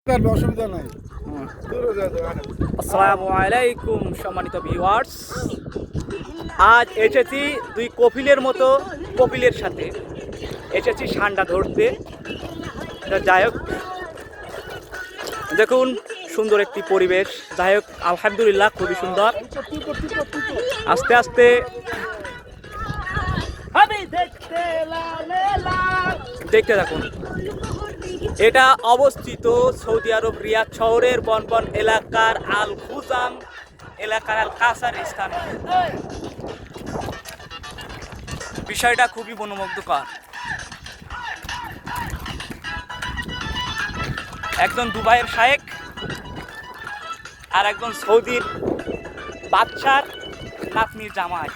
অসুবিধা নাই। আসসালামু আলাইকুম সম্মানিত ভিউয়ার্স, আজ এসেছি দুই কপিলের মতো কপিলের সাথে এসেছি ষান্ডা ধরতে। যাই হোক, দেখুন সুন্দর একটি পরিবেশ। যাই হোক, আলহামদুলিল্লাহ খুবই সুন্দর। আস্তে আস্তে দেখতে থাকুন। এটা অবস্থিত সৌদি আরব রিয়াদ শহরের বনবন এলাকার আল খুজাম এলাকার আল কাসার স্থানে। বিষয়টা খুবই মনোমুগ্ধকর। একজন দুবাইয়ের শায়েখ আর একজন সৌদির বাদশার নাতনির জামাই।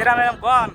এরা ম্যাম কন